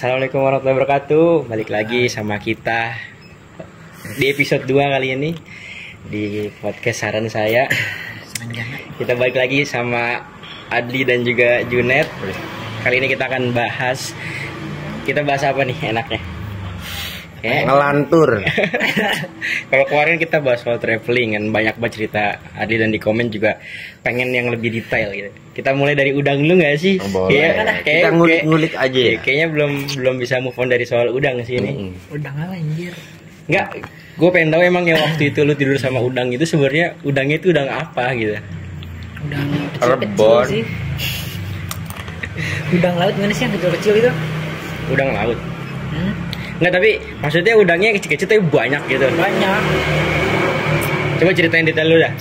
Assalamualaikum warahmatullahi wabarakatuh. Balik lagi sama kita di episode 2 kali ini di podcast saran saya. Kita balik lagi sama Adli dan juga Junet. Kali ini kita akan bahas apa nih enaknya? Ngelantur. Kalau kemarin kita bahas soal traveling kan, banyak banget cerita Adli, dan di komen juga pengen yang lebih detail gitu. Kita mulai dari udang dulu nggak sih? Boleh. Kita ngulik-ngulik aja ya. Kayaknya belum bisa move on dari soal udang sih ini. Udang apa anjir? Enggak, gue pengen tahu emang yang waktu itu lu tidur sama udang itu sebenarnya udangnya itu udang apa gitu? Udang Rebon. sih. Udang laut mana sih yang kecil-kecil itu? Udang laut. Enggak, tapi maksudnya udangnya kecil-kecil tapi banyak gitu. Banyak. Coba ceritain detail lu dah.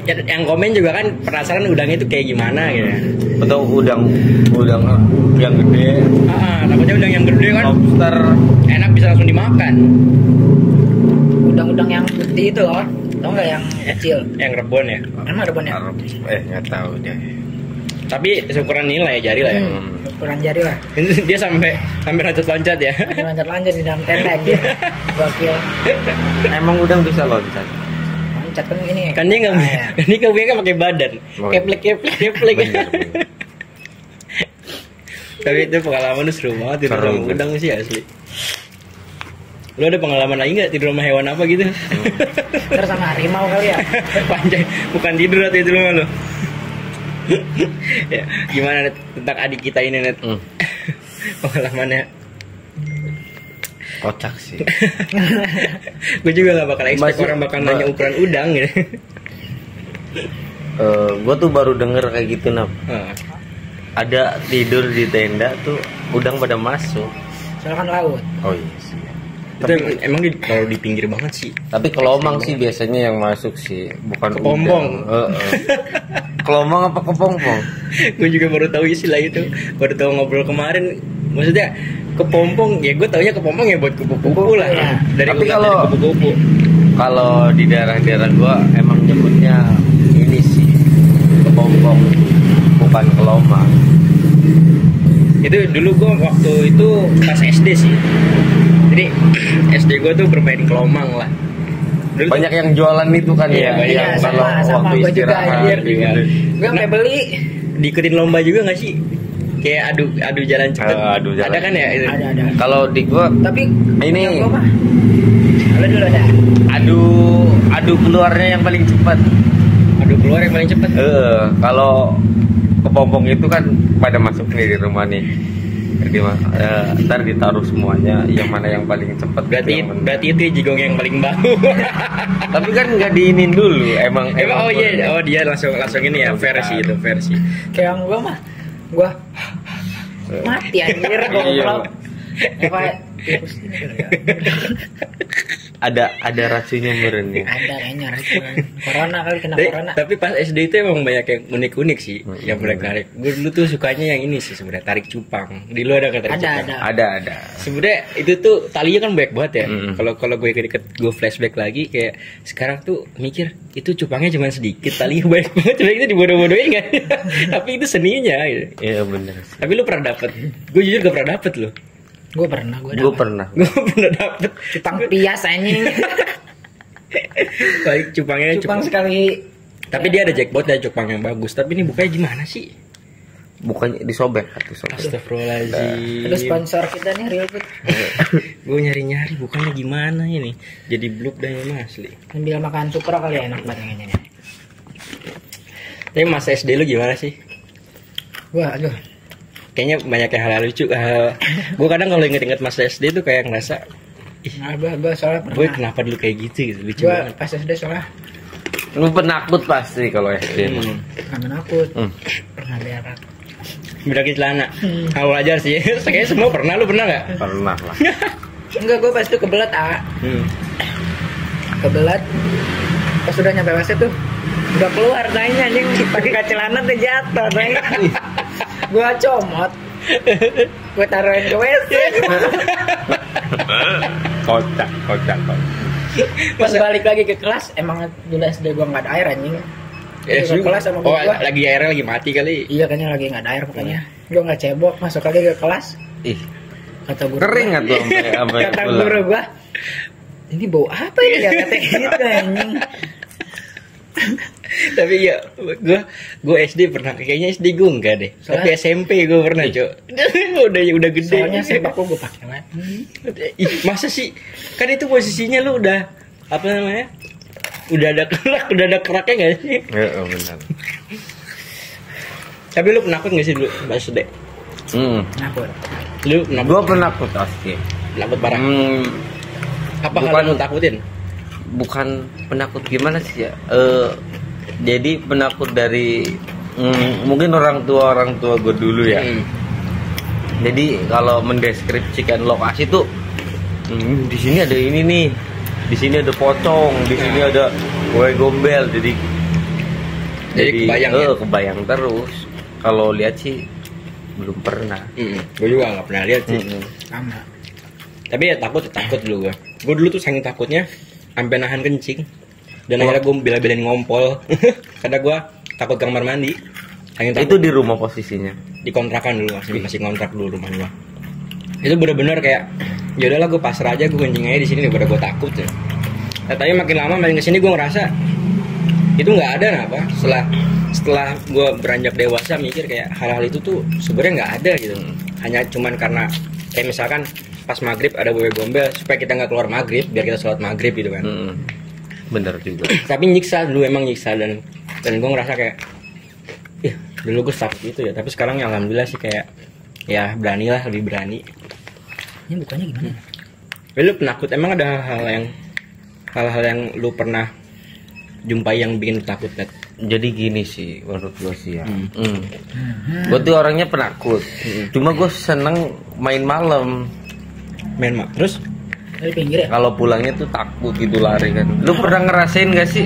Ya, yang komen juga kan penasaran udangnya itu kayak gimana gitu. Atau udang yang gede. Takutnya udang yang gede kan Lobster. enak bisa langsung dimakan. Udang-udang yang gede itu loh. Tau nggak yang kecil? Yang rebon ya. Emang rebonnya? Nggak tahu deh. Tapi seukuran ini lah ya, jari lah ya. Ukuran jari lah. Dia sampai loncat-loncat ya. Loncat-loncat di dalam tenda gitu. Gokil. Emang udang bisa loncat? Loncat kan ini. Kan dia nggak punya kan pakai badan. Oh. Keplek. Bener. Tapi itu pengalaman lu seru banget tidur Seru, sama udang sih asli. Lu ada pengalaman lagi nggak tidur sama hewan apa gitu? Terus sama harimau kali ya. Panjang, bukan tidur atau itu lu. Ya, gimana Net, tentang adik kita ini Net? Pengalamannya Kocak sih. gue juga gak bakal expect Masih- orang bakal nanya ukuran udang gitu. Gue tuh baru denger kayak gitu Ada tidur di tenda tuh udang pada masuk. Soalnya kan laut. Oh iya sih. Itu emang kalau di pinggir banget sih. Tapi kelomang sih biasanya yang masuk sih, bukan Kepompong. udang. Kelomang apa kepompong? Gue juga baru tahu istilah itu. Baru tahu ngobrol kemarin. Maksudnya kepompong ya, gue taunya kepompong ya buat kupu-kupu lah. Ya. Tapi ulat kalau- dari kupu-kupu. Kalau di daerah-daerah gua emang nyebutnya ini sih kepompong, bukan kelomang. Itu dulu gue waktu itu pas SD sih. Jadi SD gue tuh bermain kelomang lah. Dulu tuh- Banyak yang jualan itu kan Iya, ya. banyak. Yang Sama- kalau sama waktu gua juga, istirahat anjir. gitu. Gue sampai beli. diikutin lomba juga nggak sih? Kayak adu jalan cepet. Adu jalan. Ada kan ya itu? Ada. Kalau di gua Tapi Ini- punya gua mah. Lo dulu ada. adu keluarnya yang paling cepat. Adu keluar yang paling cepet. Kalau kepompong itu kan pada masuk nih di rumah nih. Jadi ntar ditaruh semuanya, yang mana yang paling cepat. Berarti itu jigong yang paling bau. Tapi kan nggak diinin dulu, emang. Oh iya, oh dia langsung ini ya, versi itu versi. Kayak yang gua mah. Gua mati anjir Iya. goblok. Apa? Ada racunnya merennya. Ada kayaknya racun. Corona kali kena corona. Tapi pas SD itu emang banyak yang unik-unik sih, yang menarik. Gue dulu tuh sukanya yang ini sih sebenarnya, tarik cupang. Di lu ada kan tarik cupang? Ada. Ada. Sebenarnya itu tuh talinya kan banyak banget ya. Mm. Kalau gue deket gue flashback lagi, kayak sekarang tuh mikir itu cupangnya cuma sedikit, talinya banyak banget. Coba itu dibodoh-bodohin kan? Tapi itu seninya. Gitu. Iya bener. Tapi lu pernah dapet? Gue jujur gak pernah dapet loh. Gue pernah. Gue pernah. Gue pernah dapet. Cupang pias anjing. Kayak cupangnya Cupang sekali. Tapi dia ada jackpot ya, cupang yang bagus. Tapi ini bukanya gimana sih? Bukannya disobek. Astagfirullahaladzim. Aduh, sponsor kita nih Real Food. Gue nyari-nyari bukannya gimana ini. Jadi bluk dah yang asli. Ambil makan supra kali ya, enak banget kayaknya. Tapi masa SD lu gimana sih? Wah, aduh. Kayaknya banyak yang hal lucu. Gue kadang kalau inget-inget masa SD tuh kayak ngerasa, Nah, gue soalnya gue pernah. kenapa dulu kayak gitu lucu Gue banget. pas SD soalnya Lu penakut pasti kalau SD. nggak menakut. Hmm. Pernah berak. Berakin celana. Awal aja sih. Kayaknya semua pernah. Lu pernah nggak? Pernah lah. Enggak, gue pas itu kebelet kebelet. Pas udah nyampe WC tuh udah keluar tanya anjing, pakai celana tuh jatuh tanya. Gue comot. Gue taruhin ke WC. Kocak. Pas balik lagi ke kelas, emang dulu SD gue nggak ada air anjing. Ke kelas sama Oh, gua. lagi airnya lagi mati kali. Iya kayaknya lagi nggak ada air pokoknya. Gue nggak cebok, masuk aja ke kelas. Ih, Kata guru kering gua. nggak tuh sampai Kata pulang? guru gua, ini bau apa ini ya kata gitu anjing. Tapi ya gue SD pernah, kayaknya SD gue enggak deh. Tapi SMP gue pernah, Cok. udah gede. Soalnya sepak gue pakai lagi. Ih, masa sih? Kan itu posisinya lu udah apa namanya? Udah ada keraknya enggak sih? Ya, benar. Tapi lu penakut enggak sih dulu pas SD? Kenapa? Lu penakut? Gua penakut asli. Penakut parah. Apa hal bukan- yang lu takutin? Bukan penakut gimana sih ya? Jadi penakut dari mungkin orang tua gue dulu ya. Jadi kalau mendeskripsikan lokasi tuh di sini ada ini nih, di sini ada pocong, di sini ada kue gombel. Jadi kebayang ya? kebayang terus. Kalau lihat sih belum pernah. Gue juga nggak pernah lihat sih. Sama. Tapi ya takut dulu gue. Gue dulu tuh saking takutnya sampai nahan kencing. Dan akhirnya gue bela-belain ngompol. Karena gue takut kamar mandi. Saking takut. Itu di rumah posisinya. Di kontrakan dulu, masih ngontrak dulu rumah gue. Itu bener-bener kayak ya udahlah gue pasrah aja, gue kencing aja di sini daripada gue takut ya. Nah, tapi makin lama makin kesini gue ngerasa itu nggak ada apa. Setelah gue beranjak dewasa mikir kayak hal-hal itu tuh sebenarnya nggak ada gitu. Hanya cuman karena kayak misalkan pas maghrib ada wewe gombel supaya kita nggak keluar maghrib biar kita sholat maghrib gitu kan. Bener juga. Tapi nyiksa dulu, emang nyiksa dan gue ngerasa kayak ih dulu gue takut itu ya, tapi sekarang ya alhamdulillah sih kayak ya berani lah, lebih berani. Ini bukannya gimana? Lu penakut, emang ada hal-hal yang lu pernah jumpai yang bikin lu takut kan? Jadi gini sih menurut gue sih ya. Gue tuh orangnya penakut. Cuma gue seneng main malam. Main mak terus Dari pinggir ya? Kalau pulangnya tuh takut gitu lari kan. Lu pernah ngerasain gak sih?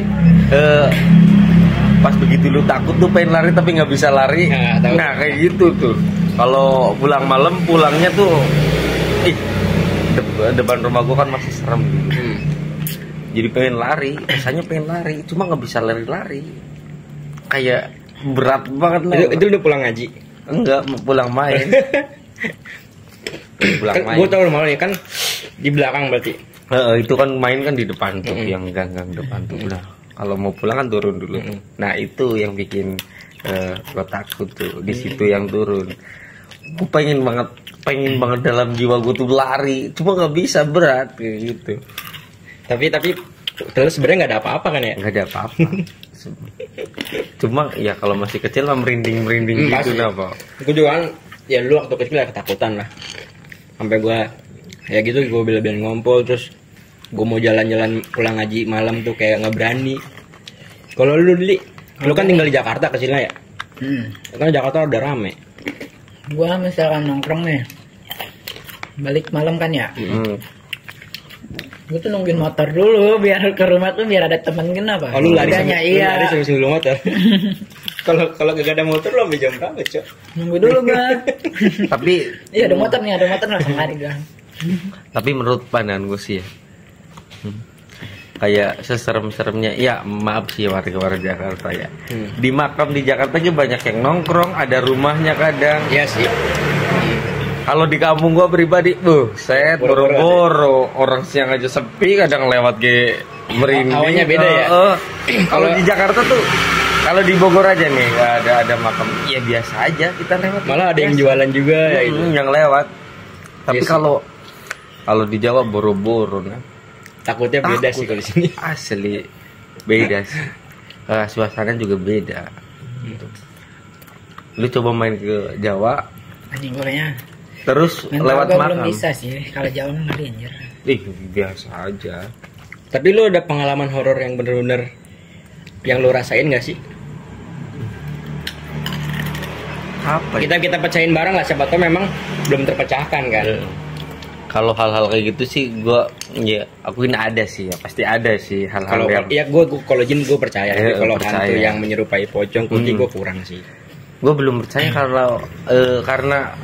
Pas begitu lu takut tuh pengen lari tapi nggak bisa lari. Tahu. Nah kayak gitu tuh. Kalau pulang malam pulangnya tuh, depan rumah gua kan masih serem gitu. Jadi pengen lari, rasanya pengen lari, cuma nggak bisa lari-lari. Kayak berat banget lah. Itu udah pulang ngaji? Enggak, mau pulang main. Pulang Kan main. gue tau rumah lu ya kan di belakang berarti. Itu kan main kan di depan tuh, yang gang-gang depan tuh. Udah, kalau mau pulang kan turun dulu. Nah itu yang bikin gue takut tuh, di situ yang turun. Gue pengen banget dalam jiwa gue tuh lari, cuma nggak bisa, berat kayak gitu. Tapi terus sebenarnya nggak ada apa-apa kan ya? Nggak ada apa-apa. Cuma ya kalau masih kecil mah merinding gitu pasti. apa. Gue juga kan ya dulu waktu kecil ya ketakutan lah. Sampai gue ya gitu gue bela-belain ngompol, terus gue mau jalan-jalan pulang ngaji malam tuh kayak nggak berani. Kalau lu kan tinggal di Jakarta kecilnya ya? Karena Jakarta udah rame. Gua misalkan nongkrong nih, balik malam kan ya. Gue tuh nungguin motor dulu biar ke rumah tuh biar ada temen kenapa? Oh, lu lari iya. sambil motor. Kalau gak ada motor lo sampai jam berapa, Cok? Nunggu dulu gua. Tapi Iya ada motor langsung lari gua. Tapi menurut pandangan gue sih ya, kayak seserem-seremnya ya, maaf sih warga Jakarta ya, di makam di Jakarta aja banyak yang nongkrong, ada rumahnya kadang. Iya sih. Kalau di kampung gua pribadi, set boro-boro, orang siang aja sepi, kadang lewat ke merinding. Awalnya beda ya? Kalau di Jakarta tuh, kalau di Bogor aja nih ada makam, ya biasa aja kita lewat. Malah ada yang jualan juga ya itu. Yang lewat. Tapi Yes. kalau di Jawa boro-boro nah. Takutnya beda Takut. sih kalau di sini. Asli beda sih. Suasana juga beda. Lu coba main ke Jawa, Anjing gua kayaknya. terus Mental lewat gua makam. belum bisa sih. Kalau Jawa mah ngeri anjir. Biasa aja. Tapi lu ada pengalaman horor yang bener-bener yang lu rasain gak sih? Apa? Kita pecahin bareng lah, siapa tau memang belum terpecahkan kan. Kalau hal-hal kayak gitu sih gua ya akuin ada sih, ya pasti ada sih hal-hal Kalau yang ya gue kalau jin gue percaya, tapi kalau percaya. hantu yang menyerupai pocong kunti gue kurang sih. gue belum percaya kalau karena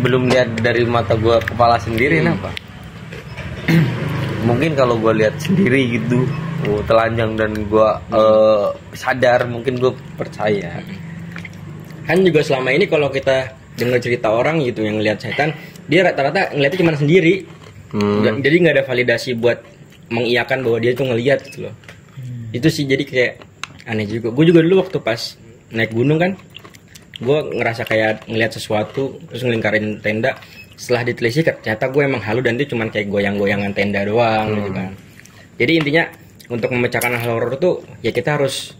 belum lihat dari mata gue kepala sendiri. Kenapa? Mungkin kalau gue lihat sendiri gitu, telanjang dan gue sadar, mungkin gue percaya. Kan juga selama ini kalau kita dengar cerita orang gitu yang ngelihat setan, dia rata-rata ngeliatnya cuma sendiri. Jadi nggak ada validasi buat mengiyakan bahwa dia itu ngelihat gitu loh. Itu sih jadi kayak aneh juga. Gue juga dulu waktu pas naik gunung kan, gue ngerasa kayak ngelihat sesuatu terus ngelingkarin tenda. Setelah ditelisik ternyata gue emang halu dan itu cuma kayak goyang-goyangan tenda doang gitu kan. Jadi intinya untuk memecahkan hal horor tuh ya kita harus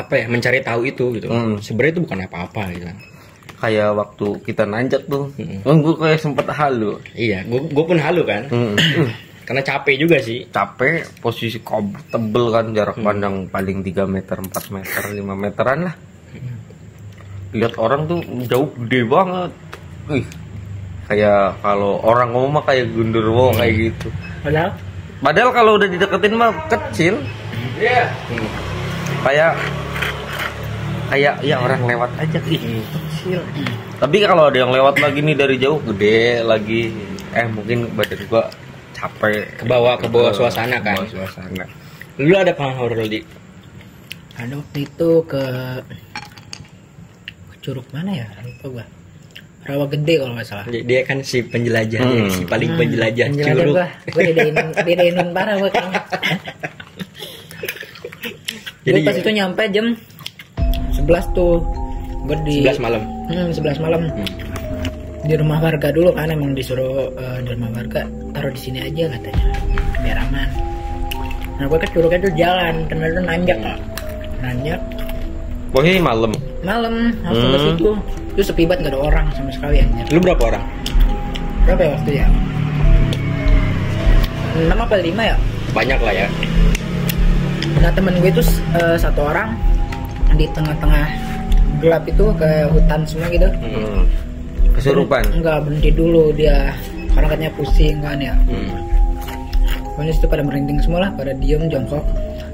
mencari tahu itu gitu. Sebenarnya itu bukan apa-apa gitu kan. Kayak waktu kita nanjak tuh, gue kayak sempet halu. Iya, gue pun halu kan. Karena capek juga sih. Capek, posisi tebel kan, jarak pandang paling 3 meter, 4 meter, 5 meteran lah. Lihat orang tuh jauh gede banget. Kayak kalau orang ngomong mah kayak gundurwo kayak gitu. Padahal kalau udah dideketin mah kecil. Iya. Kayak ya orang lewat aja kecil. Tapi kalau ada yang lewat lagi nih dari jauh gede lagi. Mungkin badan gua capek. Ke bawah suasana kan. Suasana. Lu ada pengalaman horor di? Ada waktu itu ke Curug mana ya? Lupa gua. Rawa Gede kalau nggak salah. Dia kan si penjelajah, si paling penjelajah Curug. Gue didainin parah gue kayaknya. Jadi pas itu nyampe jam 11 tuh. Gue di 11 malam. 11 malam. Di rumah warga dulu kan, emang disuruh di rumah warga taruh di sini aja katanya biar aman. Nah gue ke Curugnya tuh jalan, ternyata nanjak. Posisi malam langsung ke situ. Itu sepi banget, gak ada orang sama sekali anjir. Lu berapa orang? Berapa ya waktu ya? 6 apa 5 ya? Banyak lah ya. Nah temen gue itu satu orang di tengah-tengah gelap itu ke hutan semua gitu. Kesurupan? Enggak, berhenti dulu dia. Karena katanya pusing kan ya. Pokoknya situ pada merinding semua lah, pada diem jongkok.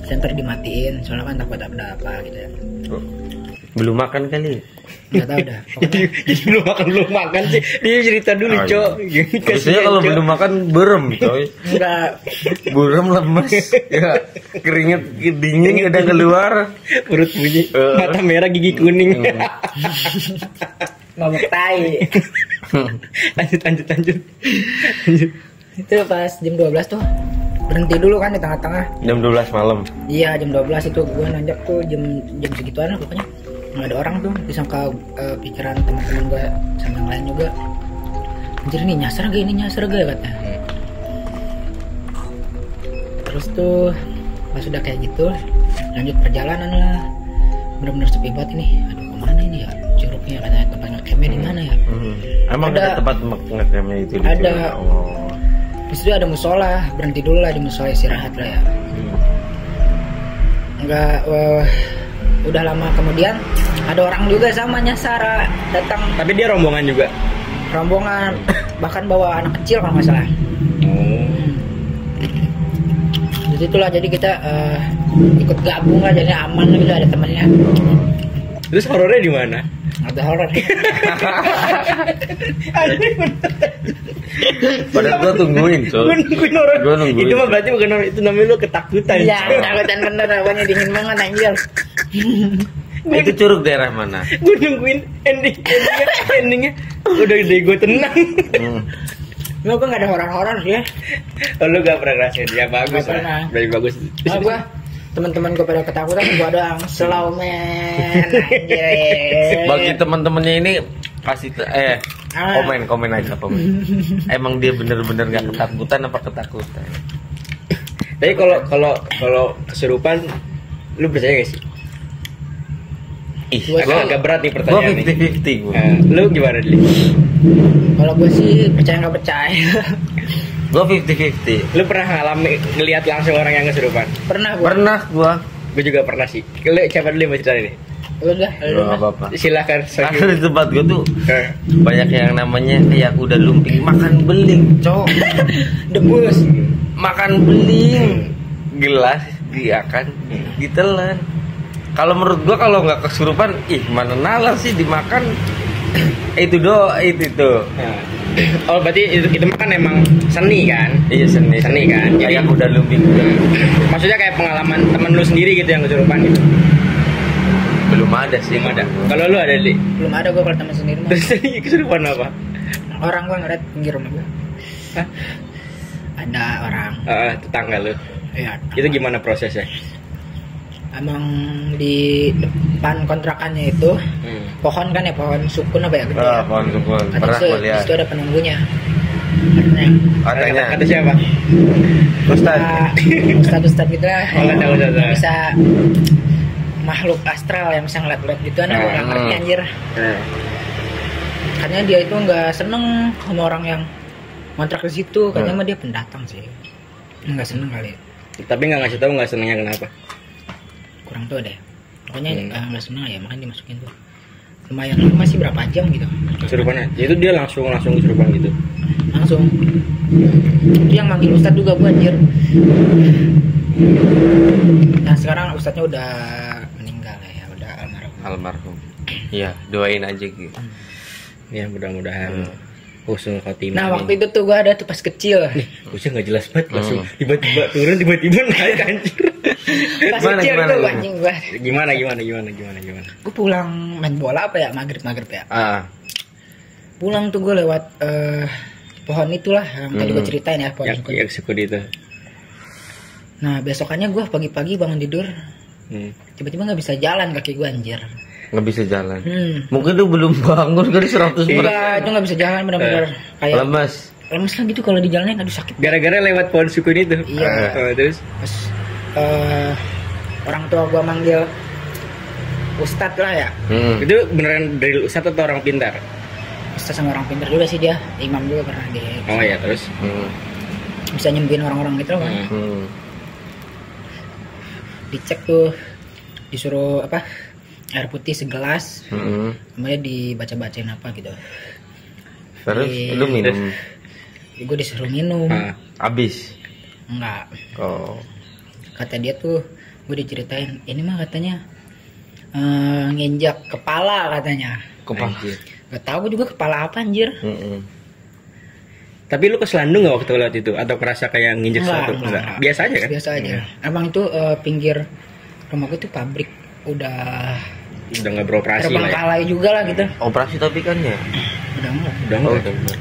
Center dimatiin, soalnya kan takut ada apa gitu ya. Belum makan kali? Nggak tahu dah. Jadi belum makan sih. Dia cerita dulu, Cok. Biasanya kalau belum makan berem, coy. Enggak. Berem lemes. Ya, keringet dingin udah keluar. Perut bunyi, mata merah, gigi kuning. Ngomong tai. Lanjut. Itu pas jam 12 tuh berhenti dulu kan di tengah-tengah. Jam 12 malam. Iya, jam 12 itu gue nanjak tuh jam segituan lah pokoknya. Nggak ada orang tuh, disangka pikiran teman-teman gue sama yang lain juga. Anjir nih nyasar gak katanya. Terus tuh pas udah kayak gitu lanjut perjalanan lah. Bener-bener sepi banget ini. Aduh kemana ini ya Curugnya, katanya tempat ngecampnya di mana ya? Emang ada tempat ngecampnya itu? Ada. Di situ ada musola, berhenti dulu lah di musola istirahat lah ya. Udah lama kemudian ada orang juga sama nyasar datang. Tapi dia rombongan juga. Rombongan, bahkan bawa anak kecil kalau nggak salah. Jadi itulah, jadi kita ikut gabung lah, jadi aman gitu, ada temennya. Terus horornya di mana? Ada horor. Padahal gua tungguin, coy. Nungguin horor. Gua nungguin. Itu mah berarti bukan horor, itu namanya lu ketakutan. Iya, ketakutan bener, awalnya dingin banget anjir. Itu Curug daerah mana? Gue nungguin endingnya udah deh gue tenang. Lu kok nggak ada horor-horor sih ya? Oh, lu gak pernah ngerasain ya? Bagus lah. Baik bagus. Gua teman-teman gue pada ketakutan, gue doang slow man. Bagi teman-temannya ini kasih komen aja. Emang dia bener-bener gak ketakutan apa ketakutan? Tapi kalau kesurupan, lu percaya gak sih? Agak berat nih pertanyaan nih. Gue 50-50 lu gimana Dli? Kalau gue sih percaya nggak percaya. Gue 50-50. Lu pernah ngelihat langsung orang yang kesurupan? Pernah gue. Gue juga pernah sih. Lu siapa dulu yang mau cerita ini? Udah, nggak apa-apa. Silakan. Karena di tempat gue tuh banyak yang namanya kayak kuda lumping, makan beling, cok. Debus. Makan beling, gelas diakan, ditelan. Kalau menurut gua kalau nggak kesurupan, mana nalar sih dimakan. Itu tuh. Oh berarti itu mah kan emang seni kan? Iya seni kan. Jadi aku udah lumping. Maksudnya kayak pengalaman temen lu sendiri gitu yang kesurupan gitu? Belum belum ada sih. Belum ada. Kalau lu ada, Li? Belum ada gue kalau teman sendiri mah. Terus tadi kesurupan apa? Orang gue ngeliat pinggir rumah gue. Hah? Ada orang. Tetangga lu. Ya. Itu gimana prosesnya? Emang di depan kontrakannya itu pohon kan ya, pohon sukun apa ya gitu ya. Pohon sukun. Katanya Pernah di gue lihat. situ ada penunggunya. Katanya. Kata siapa? Ustaz. Ustadz gitu lah. Oh, nggak tahu, nggak tahu. Bisa makhluk astral yang bisa ngeliat-ngeliat gitu kan, aku nggak ngerti anjir. Katanya dia itu nggak seneng sama orang yang ngontrak di situ. Katanya mah dia pendatang sih, nggak seneng kali. Tapi nggak ngasih tahu nggak senengnya kenapa? Kurang tahu deh. Pokoknya nggak seneng ya, makanya dimasukin tuh. Lumayan lama sih, berapa jam gitu. Kesurupannya? Ya itu dia langsung kesurupan gitu. Langsung. Dia yang manggil Ustadz juga gue anjir. Nah sekarang Ustadznya udah meninggal ya, udah Almarhum. Iya, doain aja gitu. Ya mudah-mudahan husnul khotimah. Nah waktu itu tuh gue ada tuh pas kecil. Usia nggak jelas banget, langsung tiba-tiba turun, tiba-tiba naik anjir. Pas kecil tuh anjing gue. Gimana? Gue pulang main bola apa ya, maghrib ya. Pulang tuh gue lewat pohon itulah yang tadi gue ceritain ya, pohon sukun. Yang sukun itu. Nah besokannya gue pagi-pagi bangun tidur, tiba-tiba nggak bisa jalan kaki gue anjir. Nggak bisa jalan. Mungkin tuh belum bangun kali 100%. Iya, itu nggak bisa jalan benar-benar kayak lemes lah gitu kalau di jalannya, aduh sakit. Gara-gara lewat pohon sukun itu. Iya. Terus Pas orang tua gue manggil Ustadz lah ya. Itu beneran dari ustadz atau orang pintar? Ustadz sama orang pintar juga sih dia, imam juga pernah dia. Oh ya, terus Bisa nyembuhin orang-orang gitu kan. Dicek tuh, disuruh apa, air putih segelas, kemudian dibaca-bacain apa gitu. Terus lu minum? Gue disuruh minum. Habis? Enggak. Oh. Kata dia tuh, gue diceritain, ini mah katanya nginjak kepala katanya. Kepala? Gak tau gue juga kepala apa anjir. Tapi lu keselandung gak waktu lewat itu? Atau kerasa kayak nginjek sesuatu? Enggak. Biasa aja kan? Biasa aja. Emang itu pinggir rumah gue tuh pabrik. Udah nggak beroperasi lah ya? terbengkalai juga lah gitu. Operasi tapi kan ya? Udah enggak. Udah enggak?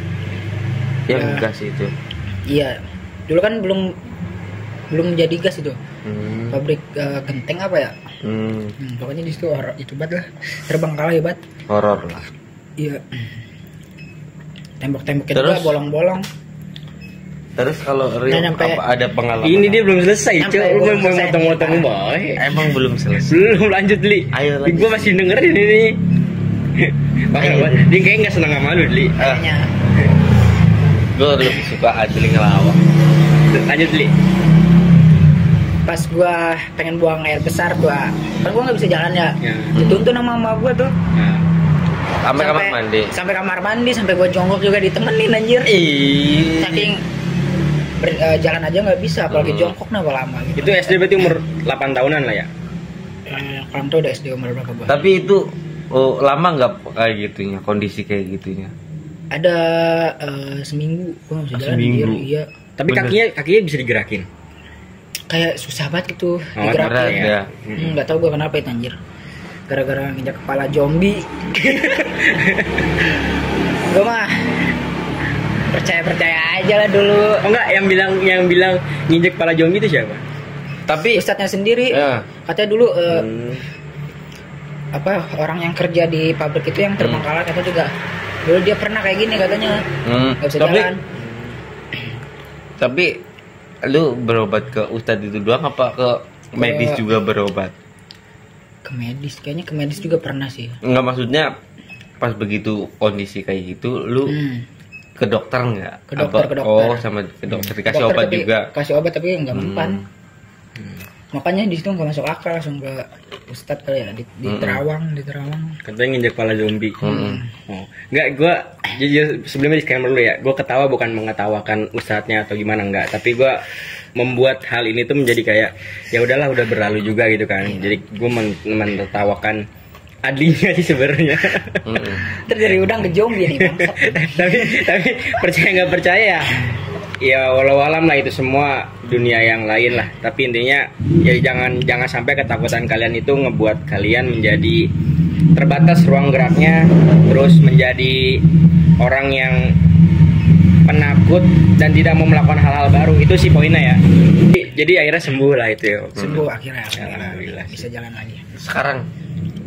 Ya gas itu. Iya. Dulu kan belum jadi gas itu. Pabrik genteng apa ya? Pokoknya di situ itu banget lah. Terbengkalai banget. Horor lah. Iya. Tembok-temboknya juga bolong-bolong. Terus kalau Rio apa ada pengalaman? Ini dia belum selesai, Sampai Cok. Lu belum mau selesai. motong-motong boy. Emang belum selesai. Belum, lanjut, Li. Ayo lanjut. Gue masih dengerin ini. Makanya dia kayaknya nggak seneng sama lu, Li. Kayaknya. Gue lebih suka Adli ngelawak. Lanjut, Li. Pas gua pengen buang air besar kan gua nggak bisa jalan ya. Dituntun sama mama gua tuh. Sampai kamar mandi. Sampai kamar mandi, sampai gua jongkok juga ditemenin anjir. Saking jalan aja nggak bisa, apalagi jongkok nah lama gitu. Itu SD berarti umur 8 tahunan lah ya? Kurang tahu udah SD umur berapa gua. Tapi itu lama nggak kayak gitunya, kondisi kayak gitunya? Ada seminggu gua nggak bisa jalan. Seminggu. Iya. Tapi kakinya bisa digerakin. Kayak susah banget gitu digerakin ya. Nggak tahu gua kenapa itu anjir. Gara-gara nginjak kepala zombie. Gua mah percaya aja lah dulu. Oh enggak, yang bilang nginjek kepala zombie itu siapa? Tapi ustadznya sendiri katanya dulu apa orang yang kerja di pabrik itu yang terbengkalai katanya juga dulu dia pernah kayak gini katanya. Nggak bisa jalan. Tapi lu berobat ke ustadz itu doang apa ke medis juga berobat? Ke medis, kayaknya ke medis juga pernah sih. Enggak, maksudnya pas begitu kondisi kayak gitu lu ke dokter nggak? Ke dokter. Oh, sama ke dokter dikasih obat juga. Kasih obat tapi nggak mempan. Makanya di situ nggak masuk akal, langsung ke ustadz kali ya di Terawang. Katanya nginjek kepala zombie. Enggak, gue jujur sebelumnya disclaimer dulu ya, gue ketawa bukan mengetawakan ustadznya atau gimana, enggak, tapi gue membuat hal ini tuh menjadi kayak ya udahlah, udah berlalu juga gitu kan. Jadi gue menertawakan Adlinya sih sebenarnya. Terus dari udang ke zombie nih bangsat. tapi percaya nggak percaya ya, ya walau alam lah itu semua dunia yang lain lah. Tapi intinya ya jangan sampai ketakutan kalian itu ngebuat kalian menjadi terbatas ruang geraknya, terus menjadi orang yang penakut dan tidak mau melakukan hal-hal baru. Itu sih poinnya ya. Jadi akhirnya sembuh lah itu ya. Sembuh akhirnya. Alhamdulillah. Bisa jalan lagi. Sekarang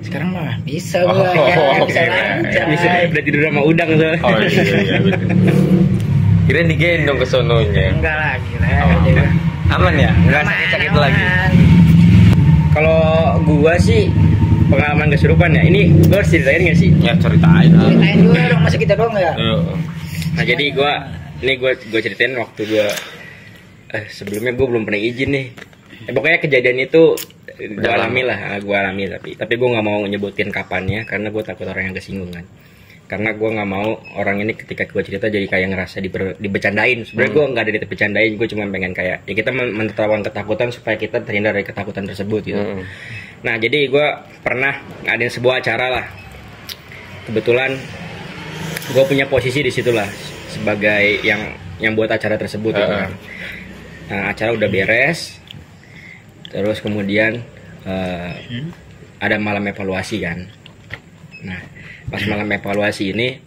Mah bisa gua ya, bisa lancar. Bisa udah tidur sama udang tuh. oh iya betul. Kira digendong ke sononya. Enggak lagi lah. Aman ya? Enggak sakit-sakit lagi. Kalau gua sih pengalaman kesurupan ya. Ini gua harus ceritain nggak sih? Ya ceritain. Ceritain dulu dong, masa kita doang ya? Nah jadi gua ceritain waktu gua sebelumnya gua belum pernah izin nih. Pokoknya kejadian itu gue alami tapi gue nggak mau nyebutin kapannya karena gue takut orang yang kesinggung kan. Karena gue nggak mau orang ini ketika gue cerita jadi kayak ngerasa dibecandain. Sebenarnya gue nggak ada dibecandain, gue cuma pengen kayak ya kita menertawakan ketakutan supaya kita terhindar dari ketakutan tersebut gitu. Nah jadi gue pernah ngadain sebuah acara lah. Kebetulan gue punya posisi di situ lah sebagai yang buat acara tersebut gitu kan. Nah acara udah beres. Terus kemudian ada malam evaluasi kan. Nah pas malam evaluasi ini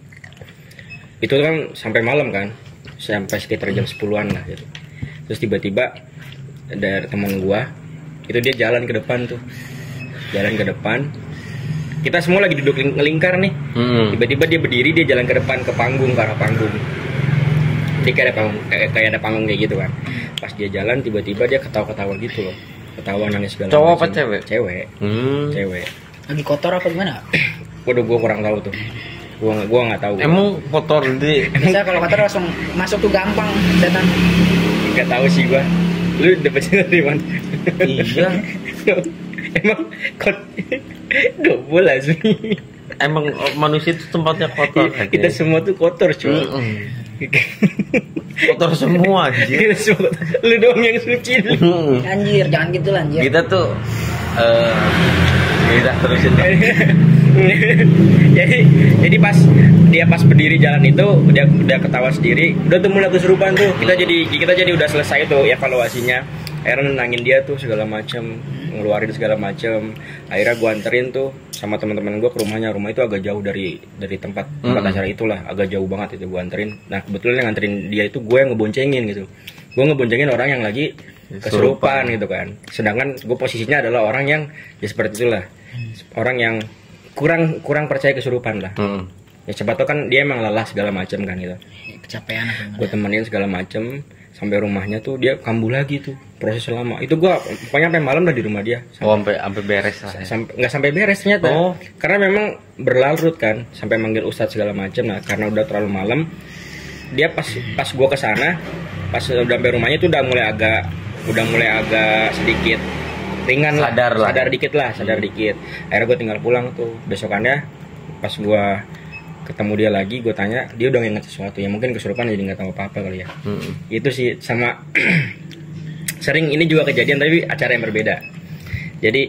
itu kan sampai malam kan, sampai sekitar jam 10-an lah gitu. Terus tiba-tiba ada teman gua itu dia jalan ke depan tuh, kita semua lagi duduk ngelingkar nih. Tiba-tiba dia berdiri, dia jalan ke depan ke panggung, ke arah panggung. Jadi kayak ada panggung kayak gitu kan. Pas dia jalan tiba-tiba dia ketawa-ketawa gitu loh. Ketawa nangis segala Cowok macam. apa cewek? Cewek. Lagi kotor apa gimana? Waduh, gua kurang tahu tuh. Gua nggak tahu. Emang kotor di? Bisa kalau kotor langsung masuk tuh gampang datang. Nggak tahu sih gua. Lu dapetnya dari mana? Iya. Emang gobol sih. Emang manusia itu tempatnya kotor. Kita semua tuh kotor cuy. Kotor semua anjir. Kita semua, lu doang yang suci. Anjir, jangan gitu lah anjir. Kita tuh kita terusin. jadi pas berdiri jalan itu udah ketawa sendiri, udah tuh mulai kesurupan tuh. Kita jadi udah selesai tuh evaluasinya. Akhirnya nenangin dia tuh segala macam, ngeluarin segala macam. Akhirnya gua anterin tuh sama teman-teman gua ke rumahnya. Rumah itu agak jauh dari tempat acara itulah, agak jauh banget itu gua anterin. Nah kebetulan yang nganterin dia itu gue yang ngeboncengin gitu. Gue ngeboncengin orang yang lagi kesurupan gitu kan. Sedangkan gue posisinya adalah orang yang ya seperti itulah, orang yang kurang percaya kesurupan lah. Ya siapa tau kan dia emang lelah segala macam kan gitu. Kecapean apa gimana? Gue temenin segala macam sampai rumahnya tuh dia kambuh lagi tuh, proses lama itu. Gue pokoknya sampai malam lah di rumah dia sampai beres lah ya. Nggak sampai beres ternyata. Karena memang berlarut kan, sampai manggil ustadz segala macam. Nah karena udah terlalu malam, dia pas gue kesana, pas udah sampai rumahnya tuh udah mulai agak sedikit ringan, sadar dikit. Akhirnya gue tinggal pulang tuh. Besokannya pas gue ketemu dia lagi, gue tanya, dia udah inget sesuatu ya, mungkin kesurupan jadi nggak tahu apa-apa kali ya. Itu sih sama sering ini juga kejadian tapi acara yang berbeda. Jadi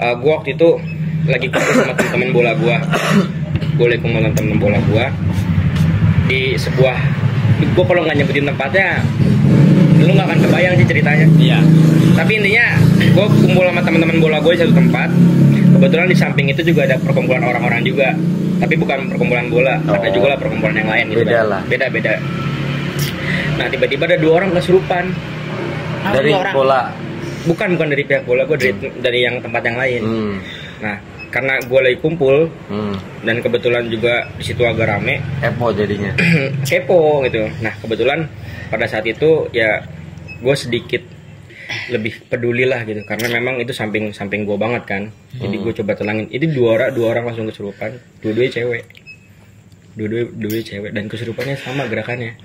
gue waktu itu lagi kumpul sama teman-teman bola gue. Gue lagi kumpul sama teman bola gue di sebuah, gue kalau nggak nyebutin tempatnya lu nggak akan kebayang sih ceritanya. Iya. Tapi intinya gue kumpul sama teman-teman bola gue di satu tempat. Kebetulan di samping itu juga ada perkumpulan orang-orang juga. Tapi bukan perkumpulan bola, ada juga lah perkumpulan yang lain gitu. Beda. Nah tiba-tiba ada 2 orang kesurupan. Dari bola? Bukan dari pihak bola, gue dari yang tempat yang lain. Nah karena gue lagi kumpul dan kebetulan juga di situ agak rame. Kepo jadinya. Kepo gitu. Nah kebetulan pada saat itu ya gue sedikit lebih peduli lah gitu, karena memang itu samping gue banget kan. Jadi gue coba tenangin. Itu dua orang langsung kesurupan, dua-duanya cewek dan kesurupannya sama gerakannya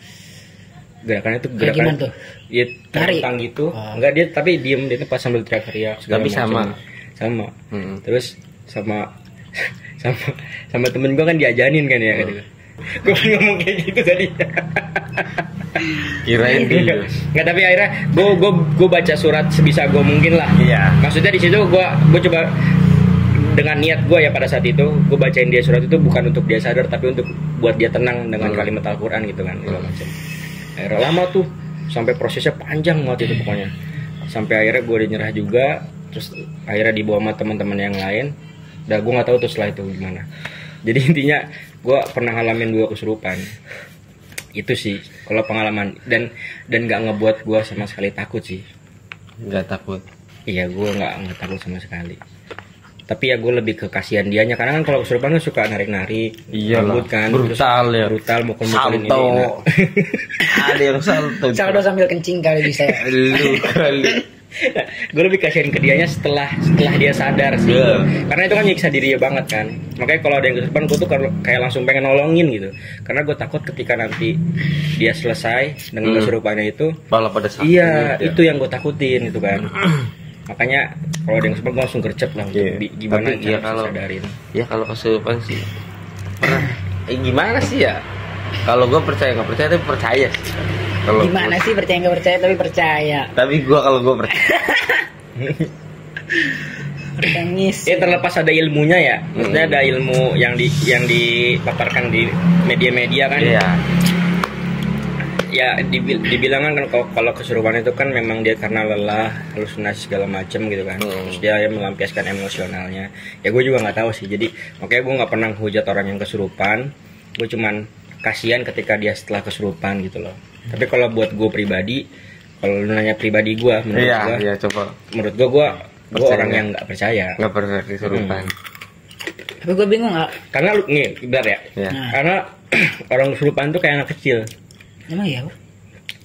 tuh gerakan tuh? Ya tentang gitu. Enggak, dia tapi diem di tempat sambil teriak-teriak tapi sama terus sama temen gue kan diajanin kan ya gitu. Gue ngomong kayak gitu tadi. Kirain dia. Nggak, tapi akhirnya gue baca surat sebisa gue mungkin lah. Iya. Maksudnya di situ gue coba dengan niat gue ya pada saat itu gue bacain dia surat itu bukan untuk dia sadar tapi untuk buat dia tenang dengan kalimat Al-Quran gitu kan. Akhirnya lama tuh, sampai prosesnya panjang banget itu pokoknya. Sampai akhirnya gue udah nyerah juga, terus akhirnya dibawa sama teman-teman yang lain. Udah gue nggak tahu tuh setelah itu gimana. Jadi intinya gue pernah ngalamin 2 kesurupan. Itu sih kalau pengalaman, dan nggak ngebuat gue sama sekali takut sih. Nggak takut. Iya, gue nggak takut sama sekali. Tapi ya gue lebih ke kasihan dianya, karena kan kalau kesurupan kan suka narik-narik, rambut kan, brutal ya, brutal, mukul-mukulin ini. Salto. Ada yang salto. Saldo sambil kencing kali bisa. Lu kali. Gue lebih kasihan ke dianya setelah dia sadar sih. Karena itu kan nyiksa dirinya banget kan. Makanya kalau ada yang kesurupan, gue tuh kayak langsung pengen nolongin gitu. Karena gue takut ketika nanti dia selesai dengan kesurupannya itu, malah pada sakit. Iya, itu yang gue takutin gitu kan. Makanya kalau ada yang kesurupan, gue langsung gercep lah untuk gimana cara kalau sadarin. Ya kalau kesurupan sih pernah. Gimana sih ya? Kalau gue percaya nggak percaya tapi percaya sih. Kalau Gimana sih percaya nggak percaya tapi percaya. Tapi kalau gue percaya. Tangis. Ya terlepas ada ilmunya ya. Maksudnya ada ilmu yang dipaparkan di media-media kan. Iya. Ya dibilang kan kalau kesurupan itu kan memang dia karena lelah, halusinasi segala macam gitu kan. Terus dia melampiaskan emosionalnya. Ya gue juga nggak tahu sih. Jadi makanya gue nggak pernah hujat orang yang kesurupan. Gue cuman kasihan ketika dia setelah kesurupan gitu loh. Tapi kalau buat gue pribadi, kalau lu nanya pribadi gue, menurut gue orang yang nggak percaya. Nggak percaya kesurupan. Tapi gue bingung nggak? Karena lu nih, benar ya. Karena orang kesurupan tuh kayak anak kecil. Emang iya?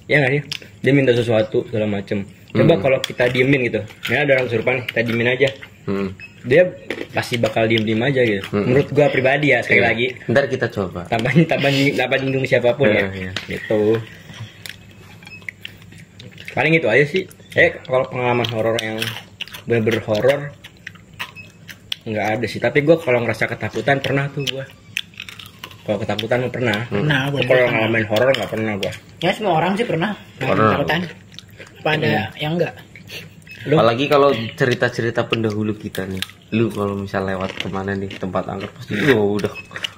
Ya nggak sih? Dia minta sesuatu segala macem. Coba kalau kita diemin gitu, ya ada orang kesurupan, kita diemin aja. Dia pasti bakal diem aja gitu. Menurut gua pribadi ya, sekali lagi. Ntar kita coba. Tanpa nyinggung siapapun ya. Gitu. Paling itu aja sih. Kalau pengalaman horor yang bener-bener horor nggak ada sih. Tapi gua kalau ngerasa ketakutan pernah tuh gua. Kalau ketakutan pernah. Kalau ngalamin horor nggak pernah gua. Ya semua orang sih pernah. Ketakutan. Pada yang enggak. Apalagi kalau cerita-cerita pendahulu kita nih, lu kalau misal lewat kemana nih tempat angker pasti udah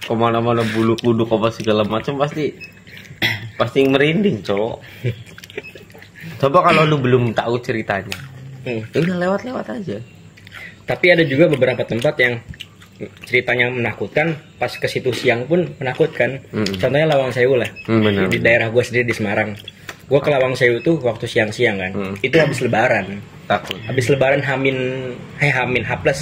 kemana-mana bulu kuduk apa segala macam pasti merinding cowok. Coba kalau lu belum tahu ceritanya, udah lewat aja. Tapi ada juga beberapa tempat yang ceritanya menakutkan, pas ke situ siang pun menakutkan. Contohnya Lawang Sewu lah, di daerah gue sendiri di Semarang. Gue ke Lawang Sewu tuh waktu siang-siang kan, itu habis lebaran. Takut. Habis lebaran H-4 apa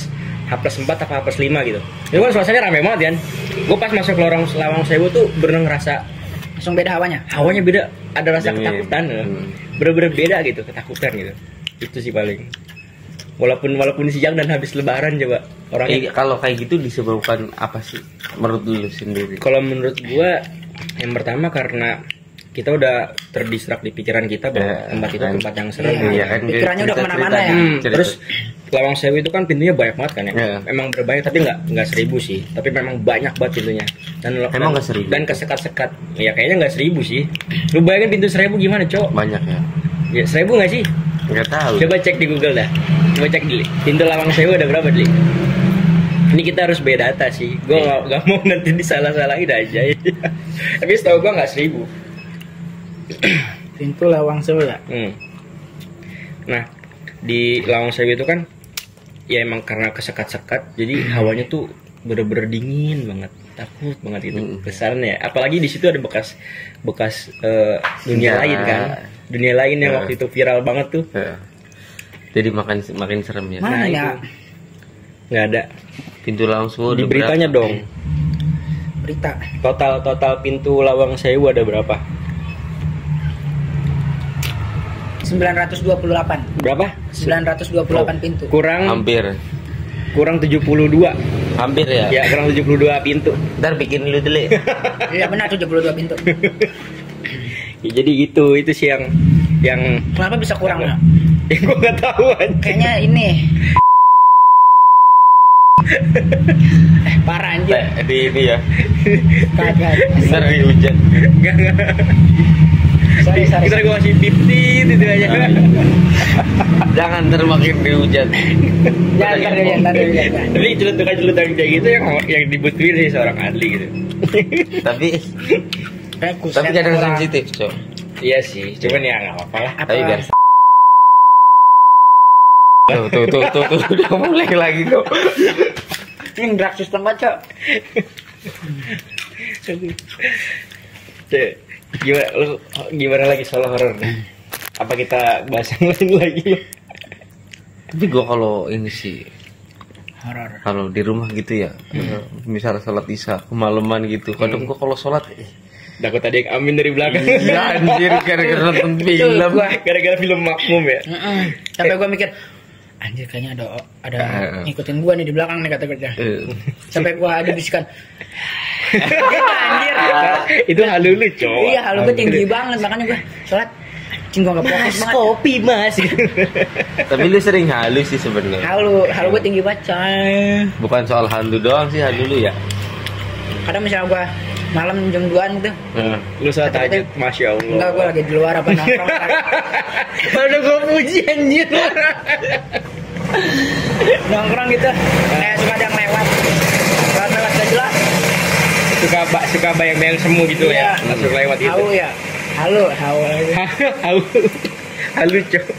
H+5 gitu. Itu kan suasananya rame banget kan. Gue pas masuk Lawang Sewu tuh bener ngerasa langsung beda hawanya. Hawanya beda, ada rasa ketakutan. Bener-bener beda gitu, ketakutan gitu. Itu sih paling. Walaupun siang dan habis lebaran coba orang. Kalau kayak gitu disebabkan apa sih menurut lu sendiri? Kalau menurut gua yang pertama karena kita udah terdistrak di pikiran kita bahwa tempat itu tempat yang serem. Pikirannya udah kemana-mana ya. Terus Lawang Sewu itu kan pintunya banyak banget kan ya. Memang berbanyak tapi nggak 1000 sih. Tapi memang banyak banget pintunya. Emang nggak 1000? Dan kesekat-sekat. Ya kayaknya nggak 1000 sih. Lu bayangin pintu 1000 gimana cowok? Banyak ya. Ya 1000 nggak sih? Nggak tahu. Coba cek di Google dah. Coba cek dulu. Pintu Lawang Sewu ada berapa dulu? Ini kita harus beda data sih. Gue nggak mau nanti disalah-salahin aja. Tapi setahu gue nggak 1000. Pintu Lawang Sewu ya. Nah di Lawang Sewu itu kan ya emang karena kesekat-sekat, jadi hawanya tuh bener-bener dingin banget, takut banget gitu besarnya. Apalagi di situ ada bekas dunia lain kan, dunia lain yang waktu itu viral banget tuh. Jadi makin serem ya. Mana ya? Nggak ada. Pintu Lawang Sewu di beritanya berapa? Dong. Berita. Total pintu Lawang Sewu ada berapa? 928. Berapa? 928 pintu. Kurang 72. Hampir ya? Ya, kurang 72 pintu. Ntar bikin lu dulu. Iya benar 72 pintu. Ya, jadi itu sih yang kenapa bisa kurang ya? Gue nggak tahu aja. Kayaknya ini. Parah anjir. Di ini ya. Kagak. Ntar di hujan. Sorry. Kita gue kasih biptit itu aja. Jangan termakin di hujan. Jangan hujan. Tapi celutukan kayak gitu yang dibutuhin sih seorang ahli gitu. Tapi kadang sensitif, Cok. Iya sih, cuman ya nggak apa-apa lah. Tapi biar tuh udah mulai lagi kok. Ini drag system baca. Gimana lagi soal horor nih? Apa kita bahas yang lain lagi? Tapi gue kalau ini sih Horor. kalau di rumah gitu ya, misalnya sholat isya kemalaman gitu, kadang gue kalau sholat Takut ada yang amin dari belakang. iya anjir gara-gara nonton film. Gara-gara film Makmum ya. Sampai gue mikir, anjir kayaknya ada ngikutin gue nih di belakang nih kata gue. Sampai gue ada bisikan. Anjir. Itu halu lu, cowok. Iya, halu gue tinggi banget, makanya gue sholat. Anjing gue nggak fokus banget. Kopi mas. Tapi lu sering halu sih sebenarnya. Halu gue tinggi banget, coy. Bukan soal halu doang sih halu lu ya. Kadang misalnya gue malam jam 2-an gitu. Lu saat tahajud, masya Allah. Enggak, gue lagi di luar apa nongkrong. Mana gue puji anjir. Nongkrong gitu. Kayak suka ada yang lewat gak jelas. Suka bayang-bayang semu gitu ya. Langsung lewat gitu. Halu ya. Halu. Halu, cowok.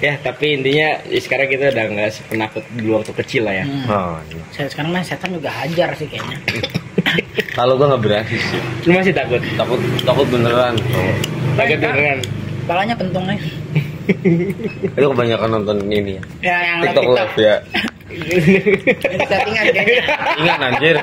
Ya, tapi intinya sekarang kita udah nggak sepenakut dulu waktu kecil lah ya. Oh, iya. Saya sekarang mah setan juga hajar sih kayaknya. Kalau gue nggak berani sih. Lu masih takut? Takut beneran. Takut beneran. Kepalanya pentungnya. Itu kebanyakan nonton ini ya. Ya yang TikTok live ya. Settingan kayaknya. Ingat anjir.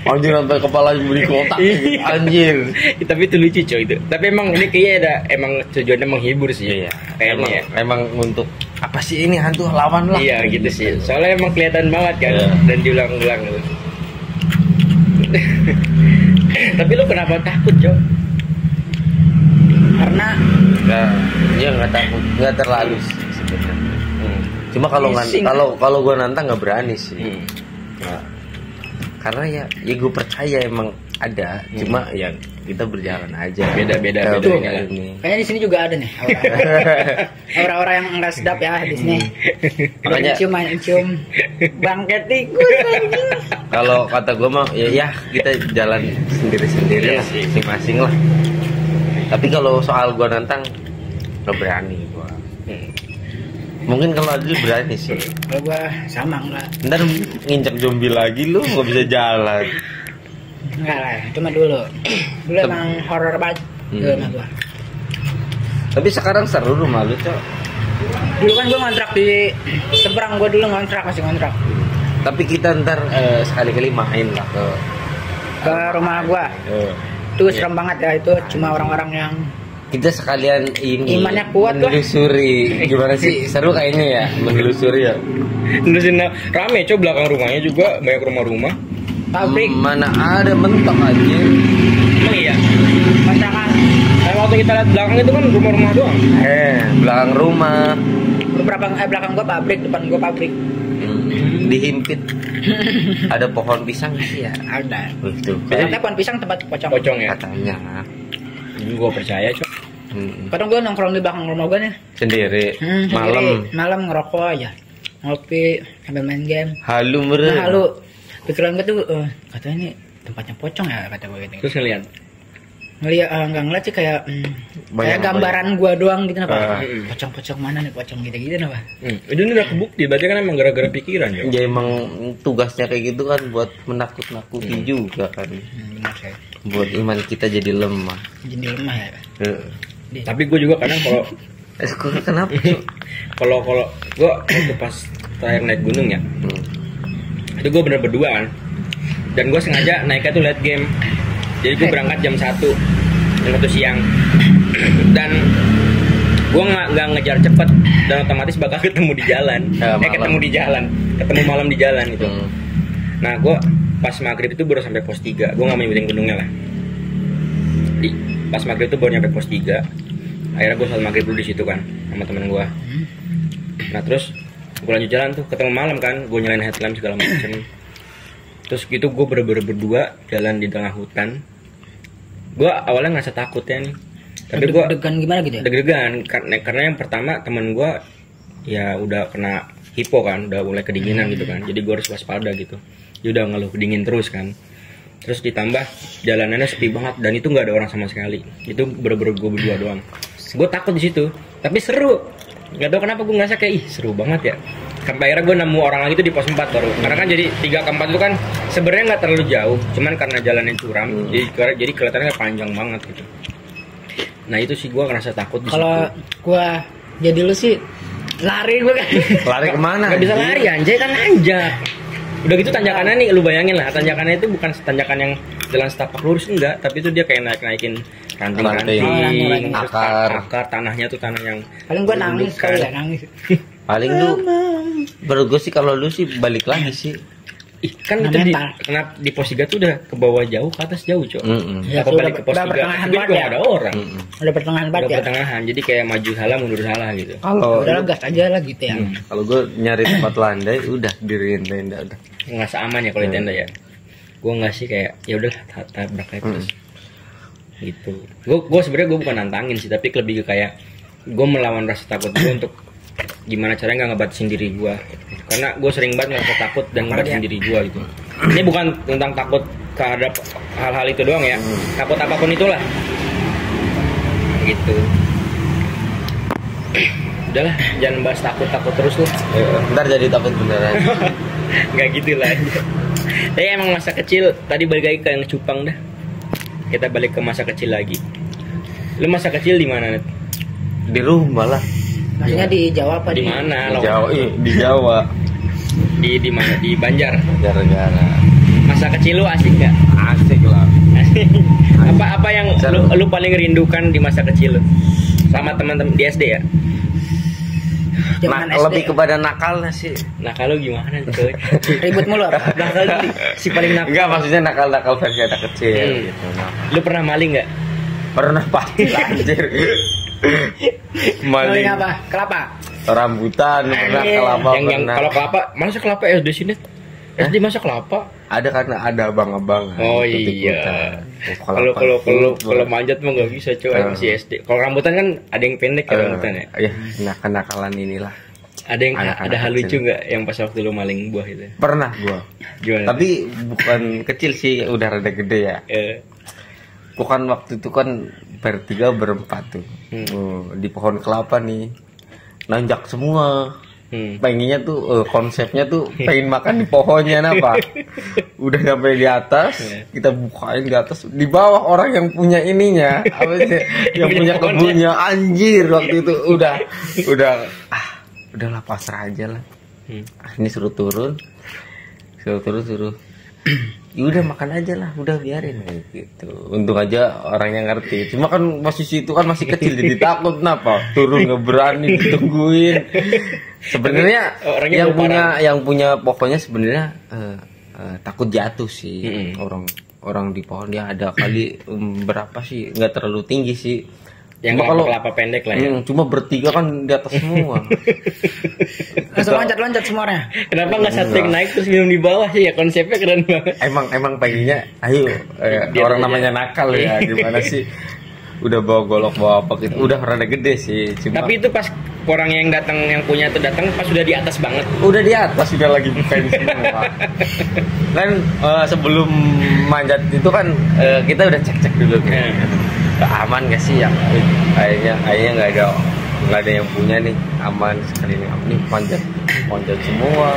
Anjir sampai kepala beli kotak. Anjir. Tapi itu lucu coy itu. Tapi emang ini kayaknya emang tujuannya menghibur sih. Iya. Kayaknya ya. Emang untuk apa sih ini hantu lawan lah. Iya gitu sih. Soalnya emang kelihatan banget kan dan diulang-ulang gitu. Tapi lu kenapa takut, Cok? Karena dia nggak takut, nggak terlalu sih sebenarnya. Cuma kalau gue nantang nggak berani sih. Nah, karena ya gue percaya emang ada, cuma ya kita berjalan aja. Beda-beda ini. Kayaknya di sini juga ada nih. Orang-orang yang enggak sedap ya di sini. Makanya cium bangket tikus anjing. Kalau kata gue mah ya kita jalan sendiri-sendiri lah, masing-masing lah. Tapi kalau soal gue nantang nggak berani gue. Mungkin kalau Adli berani sih. Kalau gue sama enggak. Ntar nginjak zombie lagi lu nggak bisa jalan. Enggak lah, cuma dulu emang horor banget rumah gue. Tapi sekarang seru rumah lu, Cok. Dulu kan gue ngontrak di seberang, gue dulu masih ngontrak. Tapi kita ntar sekali-kali main lah ke rumah gue. Itu serem banget ya, itu cuma orang-orang yang kita sekalian ini imannya kuat menelusuri gimana sih, seru kayaknya ya menelusuri ya. Terusin rame coba belakang rumahnya juga banyak rumah-rumah. Pabrik mana ada mentok aja. Oh iya. masakan. Kayak waktu kita lihat belakang itu kan rumah-rumah doang. Belakang rumah. Belakang gua pabrik, depan gua pabrik. Dihimpit. Ada pohon pisang sih ya. Ada. Itu. Katanya pohon pisang tempat pocong. Pocong ya. Katanya. Gue percaya cok. Kadang gue nongkrong di belakang rumah gue nih Sendiri. Malam ngerokok aja, ngopi sambil main game. Halu meren. Halu. Pikiran gue tuh katanya ini tempatnya pocong ya, kata gue gitu. Terus ngeliat nggak ngeliat sih, kayak kayak gambaran gue doang gitu apa. Pocong mana nih, pocong gitu apa. Itu udah kebukti, berarti kan emang gara-gara pikiran ya. Ya emang tugasnya kayak gitu kan buat menakut-nakuti juga kan. Benar sih. Buat iman kita jadi lemah. Jadi lemah ya. Tapi gue juga kadang kalau kenapa? kalau gue waktu pas terakhir naik gunung ya, itu gue bener berduaan dan gue sengaja naiknya tuh liat game. Jadi gue berangkat jam 1 siang dan gue nggak ngejar cepet dan otomatis bakal ketemu di jalan. Ketemu malam di jalan itu. Nah gue pas maghrib itu baru sampai pos 3. Gue nggak mau nyebutin gunungnya lah. Pas maghrib itu baru nyampe pos 3. Akhirnya gue sholat maghrib dulu di situ kan sama temen gue. Nah terus gue lanjut jalan tuh, ketemu malam kan, gue nyalain headlamp segala macem. Terus gitu gue bener-bener berdua jalan di tengah hutan. Gue awalnya ngerasa takut ya nih, tapi gue deg-degan gimana gitu ya? Deg-degan karena yang pertama temen gue ya udah kena hipo kan, udah mulai kedinginan gitu kan, jadi gue harus waspada gitu. Dia udah ngeluh dingin terus kan. Terus ditambah jalanannya sepi banget dan itu nggak ada orang sama sekali. Itu bener-bener gue berdua doang. Gue takut di situ, tapi seru. Gak tau kenapa gue ngerasa kayak ih seru banget ya. Sampai akhirnya gue nemu orang lagi itu di pos 4 baru. Karena kan jadi 3 ke 4 itu kan sebenarnya nggak terlalu jauh, cuman karena jalannya curam, jadi kelihatannya panjang banget gitu. Nah itu sih gue ngerasa takut di situ. Kalau gue jadi lu sih lari gue kan. Lari kemana? Gak bisa lari anjay, kan nanjak. Udah gitu tanjakannya nih, lu bayangin lah, tanjakannya itu bukan tanjakan yang jalan setapak lurus enggak, tapi itu dia kayak naik-naikin ranting-ranting, terus akar tanahnya tuh tanah yang Paling gue nangis kali ya, nangis. Paling tuh menurut gue sih kalau lu sih balik lagi sih. Ih, kan itu kenapa di pos 3 tuh udah ke bawah jauh, ke atas jauh, Cok. Ya, Apa balik ke pos 3? pertengahan Tapi banget juga ya. ada orang. Udah pertengahan banget Udah ya. pertengahan, jadi kayak maju salah mundur salah gitu. Kalau Udah gas aja lah gitu ya. kalau gue nyari tempat landai udah diriin tenda udah. Ngerasa aman ya kalau di tenda ya. Gue nggak sih kayak ya udah tabrak aja terus. Gitu. Gue sebenarnya gue bukan nantangin sih, tapi lebih ke kayak gue melawan rasa takut gue untuk gimana caranya nggak ngebatasin diri gue. Karena gue sering banget ngerasa takut dan ngebatasin diri gue gitu. Ini bukan tentang takut terhadap hal-hal itu doang ya. Takut apapun itulah. Gitu. Udahlah, jangan bahas takut-takut terus lu. Ntar jadi takut beneran. Nggak gitu lah. Tapi emang masa kecil, tadi balik lagi ke yang cupang dah. Kita balik ke masa kecil lagi. Lu masa kecil di mana, Net? Di rumah lah. Maksudnya di Jawa apa Di mana? Di Jawa, di Jawa. Di mana? Di Banjar. Gara-gara Masa kecil lu asik nggak? asik lah. Asik. Apa yang lu paling rindukan di masa kecil lu? Sama teman-teman di SD ya? Zaman SD. Lebih kepada nakalnya sih. Nah kalau gimana tuh? Ribut mulu apa? Nakal si paling nakal. Enggak, maksudnya nakal-nakal versi anak kecil gitu. Lu pernah maling nggak? Pernah pasti lah, anjir. Maling apa? Kelapa? Rambutan pernah, kelapa yang pernah. kalau kelapa, masa kelapa SD sini? SD masa kelapa? Ada karena ada abang-abang. Oh ikut-ikutan. iya. Kalau manjat mah nggak bisa coy, masih SD. Kalau rambutan kan ada yang pendek ya rambutan ya. Iya, nah kenakalan inilah. Ada yang Anak-anak ada hal kecil. lucu nggak yang pas waktu lu maling buah itu? Pernah gua. Gimana? Tapi bukan kecil sih, udah rada gede ya. Bukan waktu itu kan bertiga berempat tuh. Di pohon kelapa nih. Nanjak semua. Pengennya tuh konsepnya tuh pengen makan di pohonnya apa? Udah sampai di atas, kita bukain di atas, di bawah orang yang punya ininya, apa sih? Yang punya kebunnya, anjir waktu itu udahlah pasrah aja lah. Ini suruh turun, suruh. Ya udah makan aja lah, udah biarin gitu. Untung aja orang yang ngerti. Cuma kan posisi itu kan masih kecil jadi takut, kenapa? Turun nggak berani ditungguin. Sebenarnya yang punya pokoknya sebenarnya takut jatuh sih. Orang di pohon ya ada kali berapa sih, nggak terlalu tinggi sih. Yang kalau kelapa pendek lah ya. Cuma bertiga kan di atas semua. Langsung loncat-loncat semuanya. Kenapa nggak satu yang naik terus minum di bawah sih ya, konsepnya keren banget. Emang pengennya ayo orang namanya nakal ya, gimana sih? Udah bawa golok bawa apa gitu. Udah rada gede sih. Cuma tapi itu pas orang yang datang yang punya itu datang pas sudah di atas banget. Udah di atas, sudah lagi bukain semua. Kan sebelum manjat itu kan kita udah cek dulu kan. Aman gak sih yang kayaknya nggak ada yang punya nih, aman sekali nih panjat semua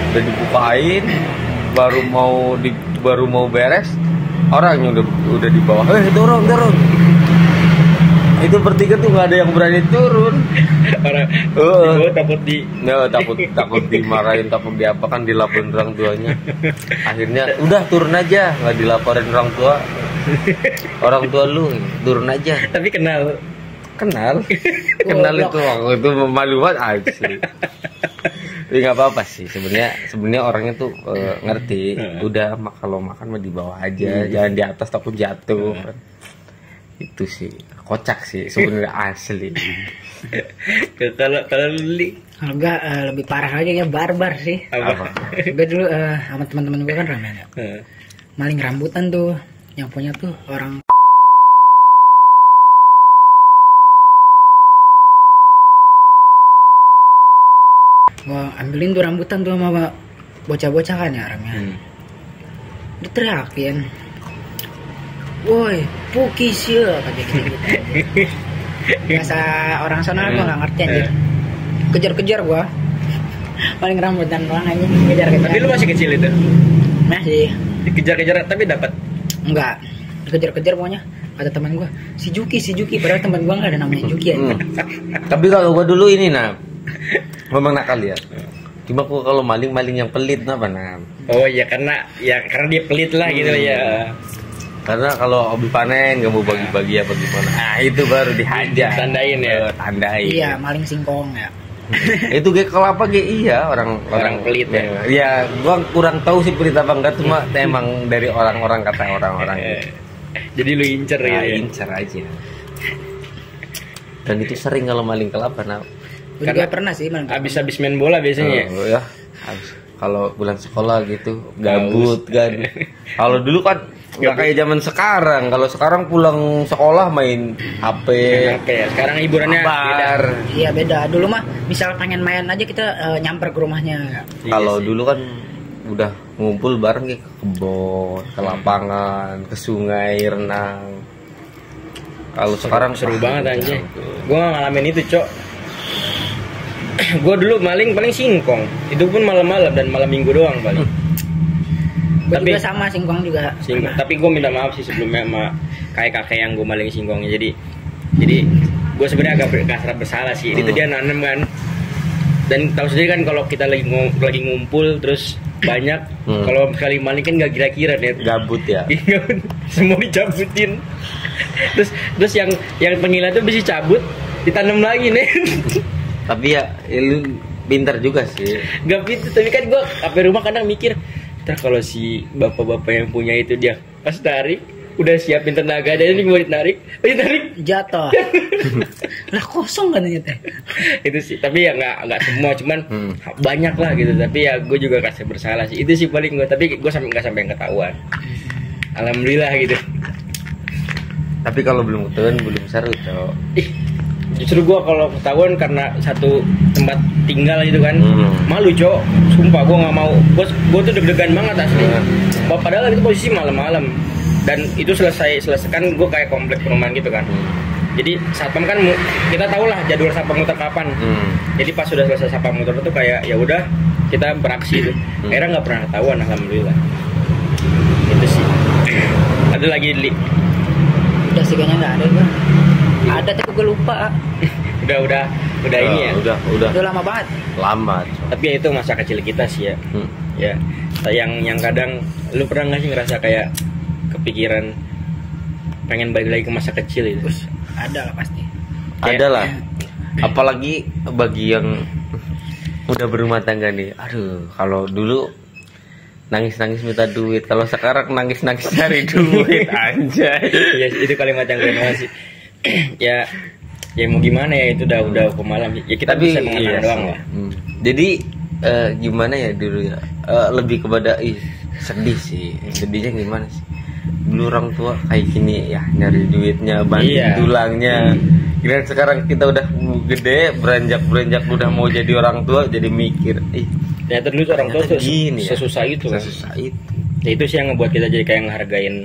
udah dibukain, baru mau beres orangnya udah di bawah, turun itu bertiga tuh nggak ada yang berani turun. Takut dimarahin, takut diapakan, dilaporin orang tuanya. Akhirnya udah turun aja, nggak dilaporin orang tua. Orang tua lu turun aja. Tapi kenal itu waktu itu malu banget aja sih. Tapi nggak apa-apa sih sebenarnya orangnya tuh ngerti. Udah kalau makan mah di bawah aja, jangan di atas takut jatuh. Itu sih kocak sih sebenarnya asli. Kalau Lili, kalau enggak lebih parah aja ya, barbar sih. Apa? Gue dulu sama teman-teman gue kan ramai ya. Maling rambutan tuh, yang punya tuh orang. Gua ambilin tuh rambutan tuh sama bocah-bocah kan ya orangnya. diteriakin, woi pukis ya kata gitu. Biasa orang sana gua nggak ngerti anjir. Kejar-kejar gua. Paling rambutan doang anjing kejar-kejar. Tapi lu masih kecil itu? Masih. Dikejar-kejar tapi dapat. Enggak. Dikejar-kejar pokoknya. Kata teman gua, si Juki padahal teman gua nggak ada namanya Juki ya. Tapi kalau gua dulu ini memang nakal ya. Cuma gua kalau maling yang pelit apa Oh iya karena dia pelit lah gitu ya. Karena kalau hobi panen nggak mau bagi-bagi apa gimana. Nah itu baru dihajar. Tandain ya. Tandain. Iya maling singkong ya. Itu kayak kelapa kayak iya orang pelit ya. Ya gua kurang tahu sih pelit apa enggak, cuma emang dari orang-orang kata orang-orang. Jadi lu incer Nah, ya. incer aja. Dan itu sering kalau maling kelapa Gue juga pernah sih maling. Habis main bola biasanya. Oh, ya. Kalau bulan sekolah gitu gabut kan. Kalau dulu kan nggak kayak zaman sekarang. Kalau sekarang pulang sekolah main HP. Ya. Sekarang hiburannya beda. Iya beda. Dulu mah misal pengen main aja kita nyamper ke rumahnya. Kalau dulu kan udah ngumpul bareng ke kebun, ke lapangan, ke sungai, renang. Kalau sekarang seru banget aja. Gue gak ngalamin itu, Cok. Gue dulu paling singkong. Itu pun malam-malam dan malam minggu doang paling. Tapi juga sama singkong juga. Tapi gue minta maaf sih sebelumnya sama kakek yang gue maling singkongnya. Jadi gue sebenarnya agak bersalah sih. Itu dia nanam kan. Dan tahu sendiri kan kalau kita lagi ngumpul terus banyak, kalau sekali maling kan gak kira-kira nih. Gabut ya. Semua dicabutin. terus yang penggila tuh bisa cabut, ditanam lagi nih. Tapi ya lu pintar juga sih. Gak pintar, tapi kan gue sampai rumah kadang mikir, ntar kalau si bapak-bapak yang punya itu dia pas tarik udah siapin tenaga dan ini mau ditarik jatuh. Lah kosong katanya teh. Itu sih, tapi ya nggak semua, cuman banyak lah gitu. Tapi ya gue juga kasih bersalah sih. Itu sih paling gue, tapi gue nggak sampai ketahuan. Alhamdulillah gitu. Tapi kalau belum ketahuan belum seru, Cok. Justru gue kalau ketahuan karena satu tempat tinggal gitu kan, malu, Cok. Sumpah gue nggak mau. Gue tuh deg-degan banget asli. Padahal itu posisi malam-malam. Dan itu selesai kan gue kayak komplek perumahan gitu kan. Jadi satpam kan kita tahu lah jadwal satpam muter kapan. Jadi pas sudah selesai satpam muter itu kayak ya udah kita beraksi itu. Akhirnya nggak pernah ketahuan, alhamdulillah. Itu sih. Ada lagi Udah sih kayaknya nggak ada gue. Ada tapi gue lupa. udah ini ya. Udah lama banget. Lama. Tapi ya itu masa kecil kita sih ya. Ya. Yang kadang lu pernah nggak sih ngerasa kayak kepikiran pengen balik lagi ke masa kecil itu? Ada lah pasti. Ada lah. Apalagi bagi yang udah berumah tangga nih. Aduh, kalau dulu nangis-nangis minta duit, kalau sekarang nangis-nangis cari duit anjay. Ya itu kalimat yang keren banget sih. ya mau gimana ya, itu udah pemalam. Ya kita bisa mengenang doang lah. Jadi gimana ya dulu ya? Lebih kepada sedih sih. Sedihnya gimana sih? Dulu orang tua kayak gini ya, nyari duitnya, banting tulangnya. Kira sekarang kita udah gede, beranjak udah mau jadi orang tua, jadi mikir, ternyata dulu orang tua sesusah itu. Ya itu sih yang ngebuat kita jadi kayak ngehargain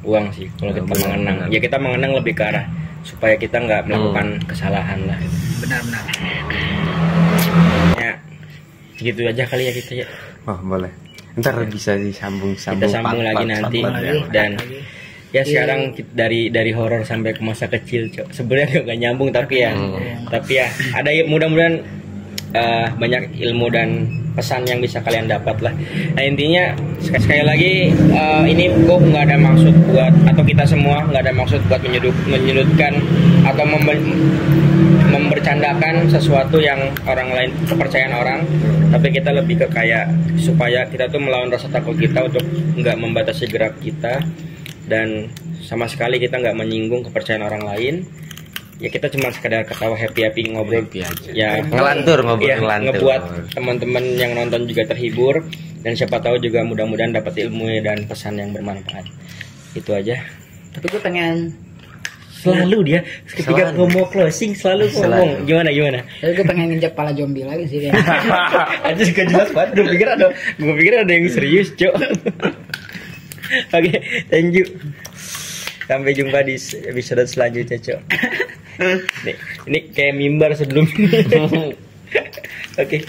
uang sih. Kalau kita mengenang, ya kita mengenang lebih ke arah supaya kita nggak melakukan kesalahan lah. Benar-benar. Ya, gitu aja kali ya kita ya. Boleh. Ntar bisa disambung kita sambung lagi nanti dan ya sekarang dari horor sampai ke masa kecil, Cok. Sebenarnya nggak nyambung tapi ya ada mudah-mudahan banyak ilmu dan pesan yang bisa kalian dapat lah. Nah intinya sekali lagi ini gue nggak ada maksud buat, atau kita semua nggak ada maksud buat menyudutkan atau membercandakan sesuatu yang orang lain, kepercayaan orang, tapi kita lebih ke kayak supaya kita tuh melawan rasa takut kita untuk nggak membatasi gerak kita, dan sama sekali kita nggak menyinggung kepercayaan orang lain. Ya kita cuma sekedar ketawa happy ngobrol aja. Ya ngelantur ngebuat teman-teman yang nonton juga terhibur, dan siapa tahu juga mudah-mudahan dapat ilmu dan pesan yang bermanfaat. Itu aja. Tapi gue pengen selalu dia ketika ngomong closing selalu ngomong gimana. Tapi gue pengen nginjak pala zombie lagi sih kayaknya. Aja juga jelas banget. Gue pikir ada yang serius, Cok. Oke, thank you. Sampai jumpa di episode selanjutnya, Cok. Ini kayak mimbar sebelum ini. Oke.